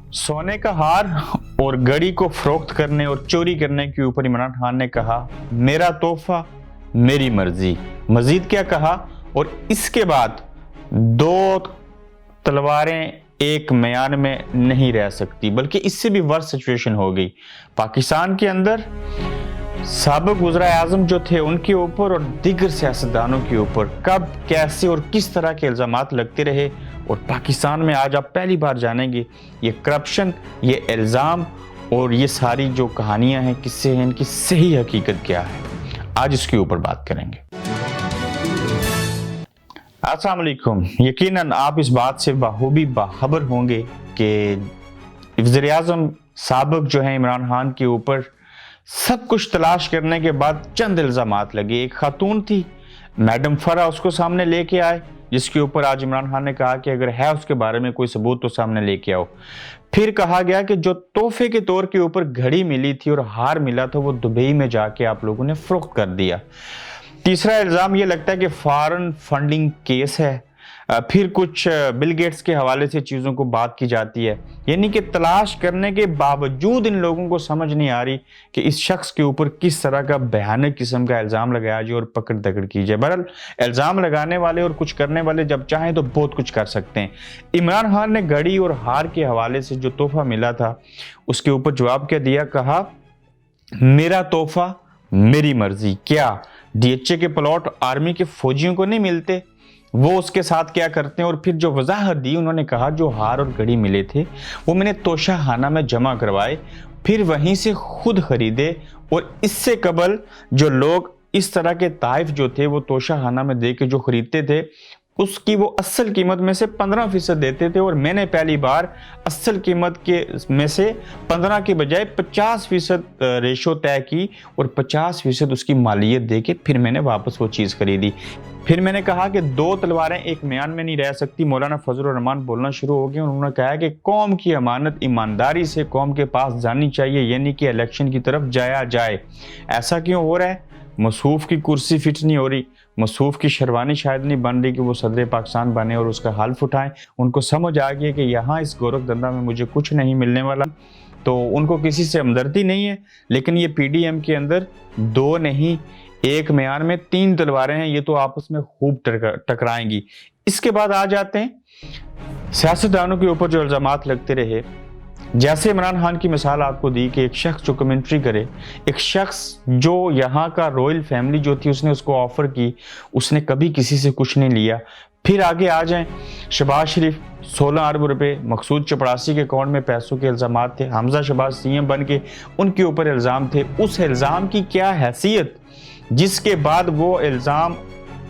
सोने का हार और घड़ी को फरोख्त करने और चोरी करने के ऊपर इमरान खान ने कहा, मेरा तोहफा मेरी मर्जी। मजीद क्या कहा, और इसके बाद दो तलवारें एक म्यान में नहीं रह सकती, बल्कि इससे भी वर्स्ट सिचुएशन हो गई पाकिस्तान के अंदर। साबिक वज़ीर आज़म जो थे उनके ऊपर और दीगर सियासतदानों के ऊपर कब, कैसे और किस तरह के इल्ज़ामात लगते रहे, और पाकिस्तान में आज आप पहली बार जानेंगे ये करप्शन, ये इल्ज़ाम और ये सारी जो कहानियां हैं किससे हैं, इनकी सही हकीकत क्या है, आज इसके ऊपर बात करेंगे। अस्सलाम वालेकुम। यकीनन आप इस बात से बखूबी बाखबर होंगे कि वज़ीर आज़म साबिक जो है इमरान खान के ऊपर सब कुछ तलाश करने के बाद चंद इल्ज़ामात लगे। एक खातून थी मैडम फरा, उसको सामने लेके आए, जिसके ऊपर आज इमरान खान ने कहा कि अगर है उसके बारे में कोई सबूत तो सामने लेके आओ। फिर कहा गया कि जो तोहफे के तौर के ऊपर घड़ी मिली थी और हार मिला था वो दुबई में जाके आप लोगों ने फरोख्त कर दिया। तीसरा इल्ज़ाम ये लगता है कि फॉरेन फंडिंग केस है। फिर कुछ बिल गेट्स के हवाले से चीज़ों को बात की जाती है, यानी कि तलाश करने के बावजूद इन लोगों को समझ नहीं आ रही कि इस शख्स के ऊपर किस तरह का भयानक किस्म का इल्ज़ाम लगाया जाए और पकड़ दकड़ की जाए। बहरहाल इल्ज़ाम लगाने वाले और कुछ करने वाले जब चाहें तो बहुत कुछ कर सकते हैं। इमरान खान ने घड़ी और हार के हवाले से जो तोहफा मिला था उसके ऊपर जवाब क्या दिया, कहा मेरा तोहफा मेरी मर्जी। क्या DHA के प्लॉट आर्मी के फौजियों को नहीं मिलते, वो उसके साथ क्या करते हैं? और फिर जो वजाहत दी, उन्होंने कहा जो हार और घड़ी मिले थे वो मैंने तोशाखाना में जमा करवाए, फिर वहीं से खुद खरीदे, और इससे कबल जो लोग इस तरह के ताइफ जो थे वो तोशाखाना में दे के जो खरीदते थे उसकी वो असल कीमत में से 15% देते थे, और मैंने पहली बार असल कीमत के में से 15 के बजाय 50% रेशो तय की और 50% उसकी मालियत दे के फिर मैंने वापस वो चीज़ खरीदी। फिर मैंने कहा कि दो तलवारें एक म्यान में नहीं रह सकती। मौलाना फजलुर रहमान बोलना शुरू हो गए, उन्होंने कहा कि कौम की अमानत ईमानदारी से कौम के पास जानी चाहिए, यानी कि इलेक्शन की तरफ जाया जाए। ऐसा क्यों हो रहा है? मसूफ की कुर्सी फिट नहीं हो रही, मसूफ की शेरवानी शायद नहीं बन रही कि वो सदर पाकिस्तान बने और उसका हल्फ उठाएं। उनको समझ आ गई कि यहाँ इस गोरख धंधा में मुझे कुछ नहीं मिलने वाला, तो उनको किसी से हमदर्दी नहीं है। लेकिन ये PDM के अंदर दो नहीं, एक म्यान में 3 तलवारें हैं, ये तो आपस में खूब टकराएंगी। इसके बाद आ जाते हैं सियासतदानों के ऊपर जो इल्ज़ामात लगते रहे। जैसे इमरान खान की मिसाल आपको दी कि एक शख्स जो कमेंट्री करे, एक शख्स जो यहाँ का रॉयल फैमिली जो थी उसने उसको ऑफर की, उसने कभी किसी से कुछ नहीं लिया। फिर आगे आ जाएं, शहबाज शरीफ 16 अरब रुपए मकसूद चपड़ासी के अकाउंट में पैसों के इल्ज़ामात थे। हमजा शहबाज CM बन के उनके ऊपर इल्ज़ाम थे। उस इल्ज़ाम की क्या हैसियत जिसके बाद वो इल्ज़ाम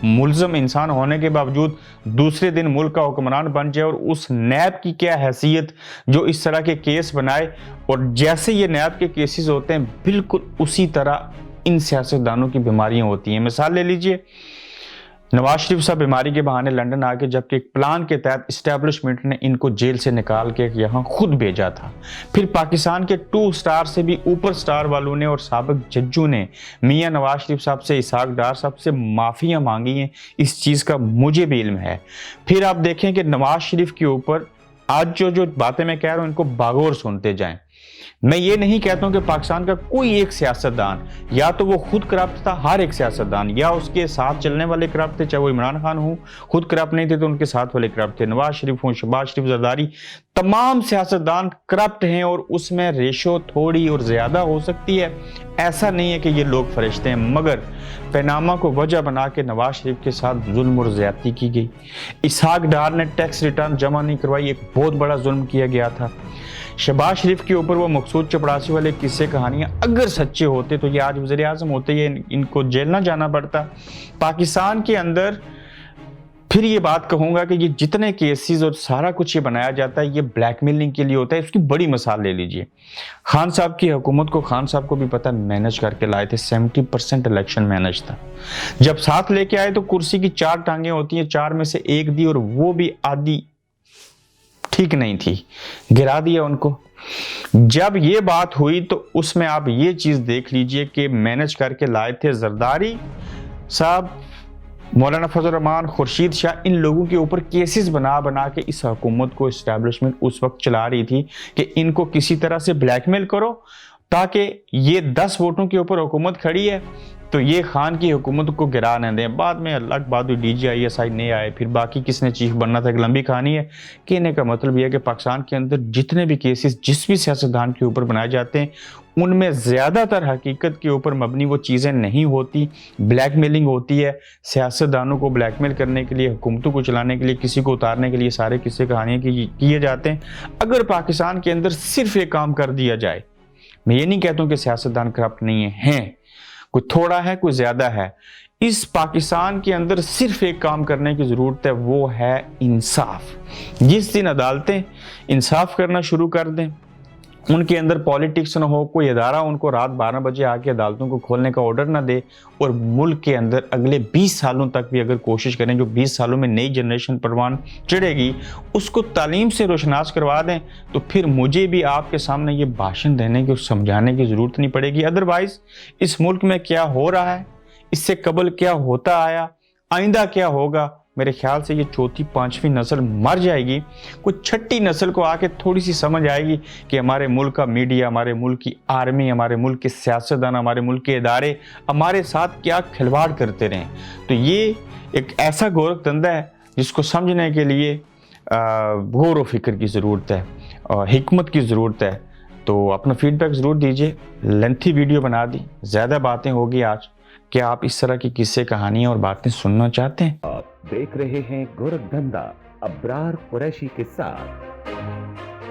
मुल्ज़म इंसान होने के बावजूद दूसरे दिन मुल्क का हुक्मरान बन जाए, और उस नैब की क्या हैसियत जो इस तरह के केस बनाए। और जैसे ये नैब के केसेस होते हैं बिल्कुल उसी तरह इन सियासतदानों की बीमारियां होती हैं। मिसाल ले लीजिए, नवाज शरीफ साहब बीमारी के बहाने लंदन आके, जबकि एक प्लान के तहत इस्टेब्लिशमेंट ने इनको जेल से निकाल के यहाँ खुद भेजा था। फिर पाकिस्तान के 2 स्टार से भी ऊपर स्टार वालों ने और साबिक जज्जू ने मियां नवाज शरीफ साहब से, इसहाक डार साहब से माफ़ियाँ मांगी हैं। इस चीज़ का मुझे भी इल्म है। फिर आप देखें कि नवाज शरीफ के ऊपर आज जो बातें मैं कह रहा हूँ इनको बागौर सुनते जाएं। मैं ये नहीं कहता हूं कि पाकिस्तान का कोई एक सियासतदान या तो वो खुद करप्ट था, हर एक सियासतदान, या उसके साथ चलने वाले करप्ट थे, चाहे वो इमरान खान हो, खुद करप्ट नहीं थे तो उनके साथ वाले करप्ट थे, नवाज शरीफ हो, शहबाज शरीफ, जरदारी, तमाम सियासतदान करप्ट हैं, और उसमें रेशो थोड़ी और ज्यादा हो सकती है। ऐसा नहीं है कि ये लोग फरिश्ते हैं, मगर पैनामा को वजह बना के नवाज शरीफ के साथ जुल्म और ज्यादती की गई। इसहाक डार ने टैक्स रिटर्न जमा नहीं करवाई, एक बहुत बड़ा जुल्म किया गया था। शहबाज शरीफ के ऊपर वो मकसूद चपड़ासी वाले किस्से कहानियां अगर सच्चे होते तो ये आज वज़ीर आज़म होते, ये इनको जेल ना जाना पड़ता। पाकिस्तान के अंदर फिर ये बात कहूंगा कि ये जितने केसेस और सारा कुछ ये बनाया जाता है ये ब्लैकमेलिंग के लिए होता है। इसकी बड़ी मिसाल ले लीजिए, खान साहब की हुकूमत को, खान साहब को भी पता, मैनेज करके लाए थे, 70% इलेक्शन मैनेज था। जब साथ लेके आए तो कुर्सी की 4 टांगे होती हैं, 4 में से एक दी, और वो भी आधी ठीक नहीं थी, गिरा दिया उनको। जब ये बात हुई तो उसमें आप ये चीज देख लीजिए कि मैनेज करके लाए थे जरदारी साहब, मौलाना फजल रहमान, खुर्शीद शाह, इन लोगों के ऊपर केसेस बना बना के इस हुकूमत को इस्टेब्लिशमेंट उस वक्त चला रही थी कि इनको किसी तरह से ब्लैकमेल करो ताकि ये 10 वोटों के ऊपर हुकूमत खड़ी है तो ये खान की हुकूमत को गिरा न दें। बाद में अल्लाह के बाद DGISI नहीं आए, फिर बाकी किसने चीफ बनना था, एक लंबी कहानी है। कहने का मतलब यह है कि पाकिस्तान के अंदर जितने भी केसेस जिस भी सियासतदान के ऊपर बनाए जाते हैं उनमें ज़्यादातर हकीकत के ऊपर मबनी वो चीज़ें नहीं होती, ब्लैकमेलिंग होती है। सियासतदानों को ब्लैकमेल करने के लिए, हुकूमतों को चलाने के लिए, किसी को उतारने के लिए सारे किस्से कहानियाँ किए जाते हैं। अगर पाकिस्तान के अंदर सिर्फ एक काम कर दिया जाए, मैं ये नहीं कहता हूँ कि सियासतदान करप्ट नहीं हैं, कोई थोड़ा है कोई ज़्यादा है, इस पाकिस्तान के अंदर सिर्फ एक काम करने की ज़रूरत है, वो है इंसाफ। जिस दिन अदालतें इंसाफ करना शुरू कर दें, उनके अंदर पॉलिटिक्स ना हो, कोई अदारा उनको रात 12 बजे आके अदालतों को खोलने का ऑर्डर ना दे, और मुल्क के अंदर अगले 20 सालों तक भी अगर कोशिश करें, जो 20 सालों में नई जनरेशन परवान चढ़ेगी उसको तालीम से रोशनास करवा दें, तो फिर मुझे भी आपके सामने ये भाषण देने की और समझाने की ज़रूरत नहीं पड़ेगी। अदरवाइज़ इस मुल्क में क्या हो रहा है, इससे कबल क्या होता आया, आइंदा क्या होगा, मेरे ख्याल से ये चौथी पांचवी नस्ल मर जाएगी। कुछ छठी नस्ल को आके थोड़ी सी समझ आएगी कि हमारे मुल्क का मीडिया, हमारे मुल्क की आर्मी, हमारे मुल्क के सियासतदान, हमारे मुल्क के इदारे हमारे साथ क्या खिलवाड़ करते रहे। तो ये एक ऐसा गोरख धंधा है जिसको समझने के लिए गौर व फिक्र की ज़रूरत है और हिकमत की ज़रूरत है। तो अपना फीडबैक ज़रूर दीजिए। लेंथी वीडियो बना दी, ज़्यादा बातें होगी आज। क्या आप इस तरह की किस्से, कहानियां और बातें सुनना चाहते हैं? आप देख रहे हैं गोरख धंधा अब्रार कुरैशी के साथ।